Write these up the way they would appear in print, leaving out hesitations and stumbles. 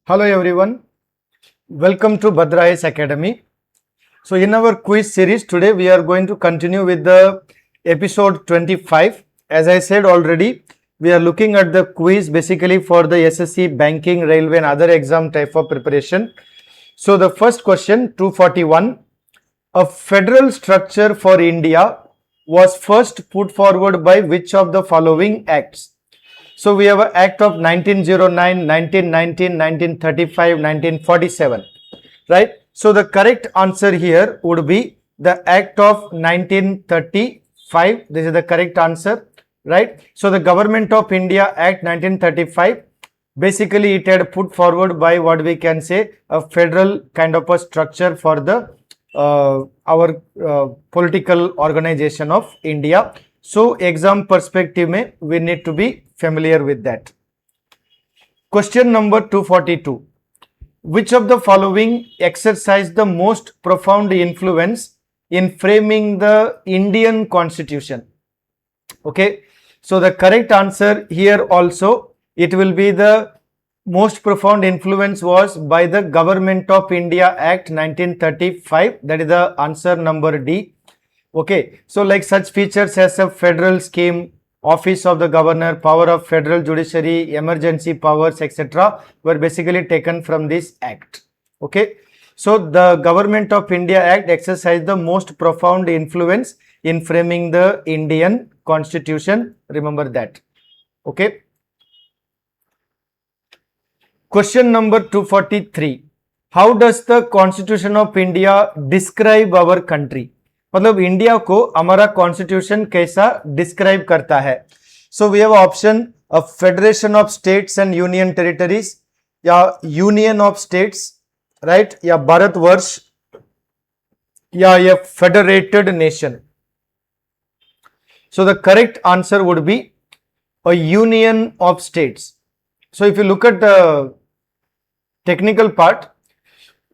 Hello everyone, welcome to 𝗕𝗏𝗦 Academy. So in our quiz series today we are going to continue with the episode 25. As I said already, we are looking at the quiz basically for the SSC, banking, railway and other exam type of preparation. So the first question 241, a federal structure for India was first put forward by which of the following acts? So we have an Act of 1909, 1919, 1935, 1947, right? So the correct answer here would be the Act of 1935. This is the correct answer, right? So the Government of India Act 1935, basically it had put forward by what we can say a federal kind of a structure for the our political organization of India. So exam perspective mein we need to be familiar with that. Question number 242. Which of the following exercised the most profound influence in framing the Indian Constitution? Okay, so the correct answer here also it will be the most profound influence was by the Government of India Act 1935. That is the answer number D. Okay, so like such features as a federal scheme, office of the governor, power of federal judiciary, emergency powers, etc. were basically taken from this act. Okay, so the Government of India Act exercised the most profound influence in framing the Indian Constitution. Remember that. Okay. Question number 243. How does the Constitution of India describe our country? मतलब India को हमारा constitution कैसा describe करता है? So we have option a federation of states and union territories, या union of states, right, या भारतवर्ष, या ये federated nation. So the correct answer would be a union of states. So if you look at the technical part,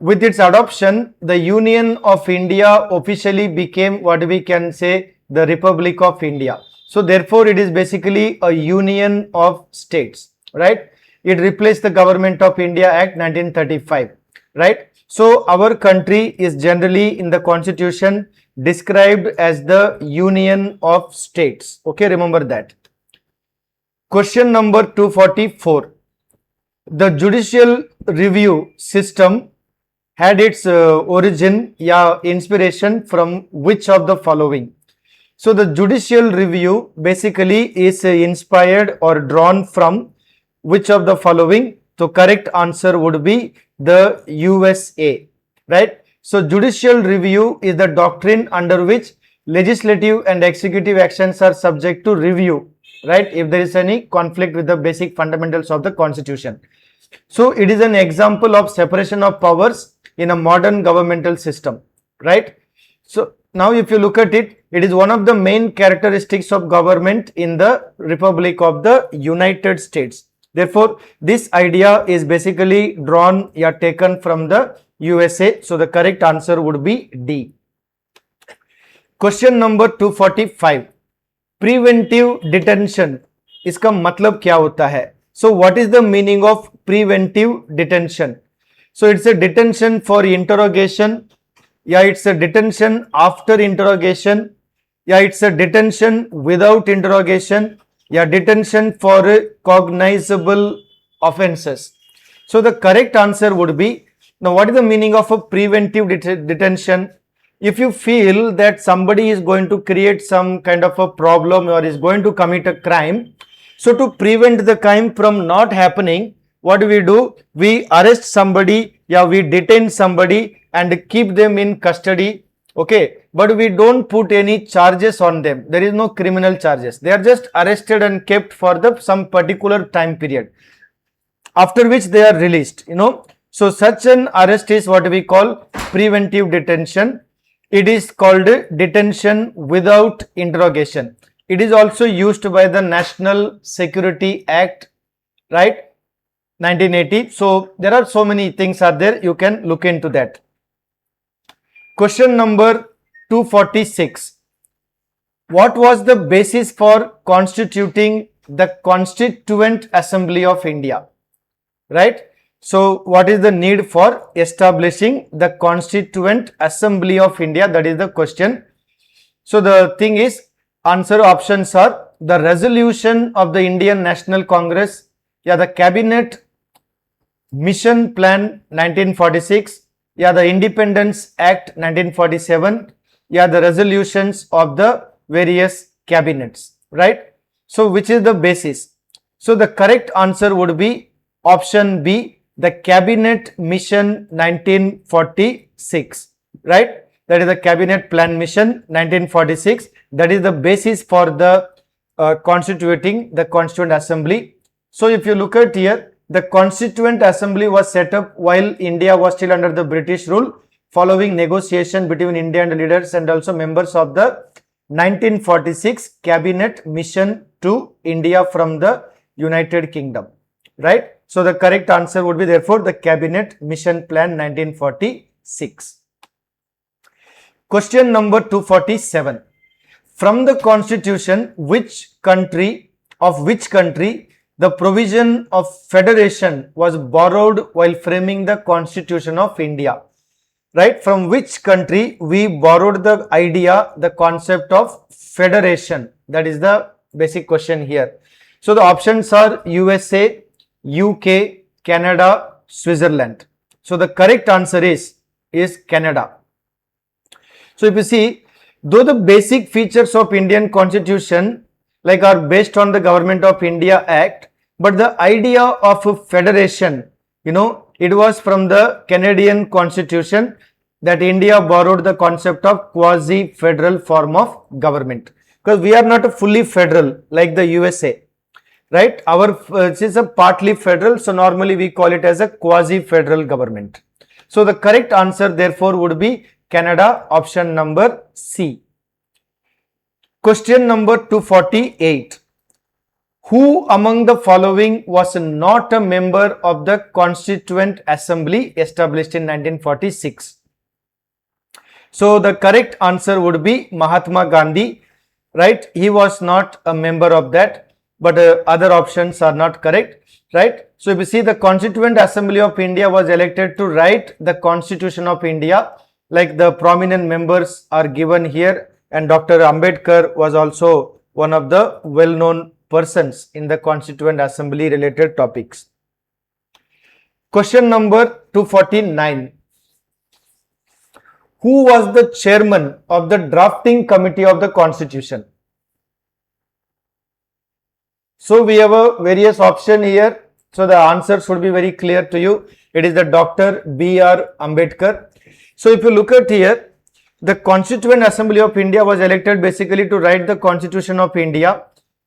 with its adoption, the Union of India officially became what we can say the Republic of India. So therefore, it is basically a union of states, right? It replaced the Government of India Act 1935, right? So our country is generally in the constitution described as the Union of States. Okay, remember that. Question number 244. The judicial review system had its origin, inspiration from which of the following? So the judicial review basically is inspired or drawn from which of the following? So correct answer would be the USA, right? So judicial review is the doctrine under which legislative and executive actions are subject to review, right, if there is any conflict with the basic fundamentals of the Constitution. So it is an example of separation of powers in a modern governmental system, right? So now if you look at it, it is one of the main characteristics of government in the Republic of the United States. Therefore, this idea is basically drawn or taken from the USA. So the correct answer would be D. Question number 245. Preventive detention, इसका मतलब क्या होता है? So what is the meaning of preventive detention? So it's a detention for interrogation, it's a detention after interrogation, it's a detention without interrogation, detention for cognizable offenses. So the correct answer would be, now what is the meaning of a preventive detention? If you feel that somebody is going to create some kind of a problem or is going to commit a crime, so to prevent the crime from not happening, what do? We arrest somebody, we detain somebody and keep them in custody, okay, but we don't put any charges on them. There is no criminal charges. They are just arrested and kept for some particular time period, after which they are released, So such an arrest is what we call preventive detention. It is called detention without interrogation. It is also used by the National Security Act, right, 1980. So there are so many things are there, you can look into that. Question number 246. What was the basis for constituting the Constituent Assembly of India? Right? So what is the need for establishing the Constituent Assembly of India? That is the question. So the thing is, answer options are the resolution of the Indian National Congress, the Cabinet Mission Plan 1946, the Independence Act 1947, the resolutions of the various cabinets, right? So which is the basis? So the correct answer would be option B, the Cabinet Mission 1946, right? That is the Cabinet Plan Mission 1946. That is the basis for the constituting the Constituent Assembly. So if you look at here, the Constituent Assembly was set up while India was still under the British rule, following negotiation between India and the leaders and also members of the 1946 Cabinet Mission to India from the United Kingdom, right? So the correct answer would be therefore the Cabinet Mission Plan 1946. Question number 247. From the Constitution, of which country the provision of federation was borrowed while framing the Constitution of India? Right? From which country we borrowed the idea, the concept of federation? That is the basic question here. So the options are USA, UK, Canada, Switzerland. So the correct answer is Canada. So if you see, though the basic features of Indian Constitution are based on the Government of India Act, but the idea of a federation, it was from the Canadian Constitution that India borrowed the concept of quasi-federal form of government, because we are not a fully federal like the USA. Right, it is a partly federal, so normally we call it as a quasi-federal government. So the correct answer therefore would be Canada, option number C. Question number 248. Who among the following was not a member of the Constituent Assembly established in 1946? So the correct answer would be Mahatma Gandhi, right? He was not a member of that. But other options are not correct, right? So if you see, the Constituent Assembly of India was elected to write the Constitution of India, like the prominent members are given here, and Dr. Ambedkar was also one of the well-known persons in the Constituent Assembly related topics. Question number 249. Who was the chairman of the drafting committee of the Constitution? So we have a various option here. So the answer should be very clear to you. It is the Dr. B.R. Ambedkar. So if you look at here, the Constituent Assembly of India was elected basically to write the Constitution of India.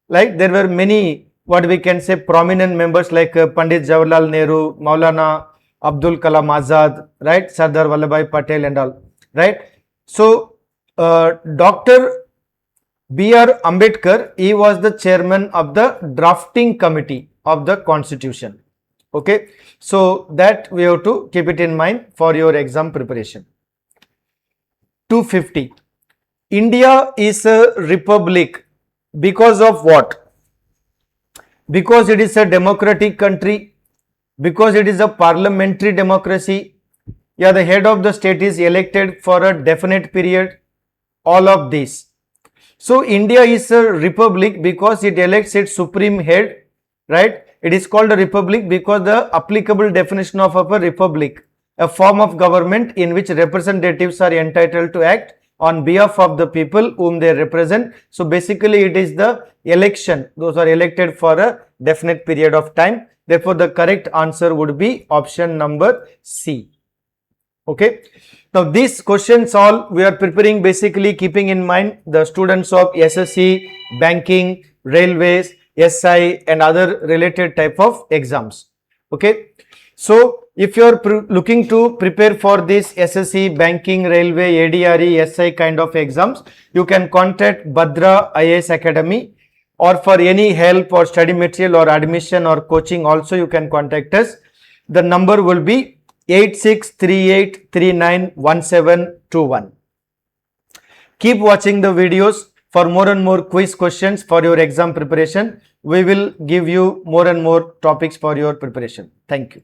Like there were many, what we can say, prominent members like Pandit Jawaharlal Nehru, Maulana Abdul Kalam Azad, right, Sardar Vallabhbhai Patel and all, right. So Dr. B.R. Ambedkar, he was the chairman of the drafting committee of the Constitution. Okay, so that we have to keep it in mind for your exam preparation. 250. India is a republic because of what? Because it is a democratic country, because it is a parliamentary democracy, the head of the state is elected for a definite period, all of these. So India is a republic because it elects its supreme head, right? It is called a republic because the applicable definition of a republic, a form of government in which representatives are entitled to act on behalf of the people whom they represent. So basically it is the election, those are elected for a definite period of time. Therefore the correct answer would be option number C. Okay. Now these questions all we are preparing basically keeping in mind the students of SSC, banking, railways, SI and other related type of exams. Okay. So if you are looking to prepare for this SSC, banking, railway, ADRE, SI kind of exams, you can contact Bhadra IAS Academy, or for any help or study material or admission or coaching also you can contact us. The number will be 8638391721. Keep watching the videos for more and more quiz questions for your exam preparation. We will give you more and more topics for your preparation. Thank you.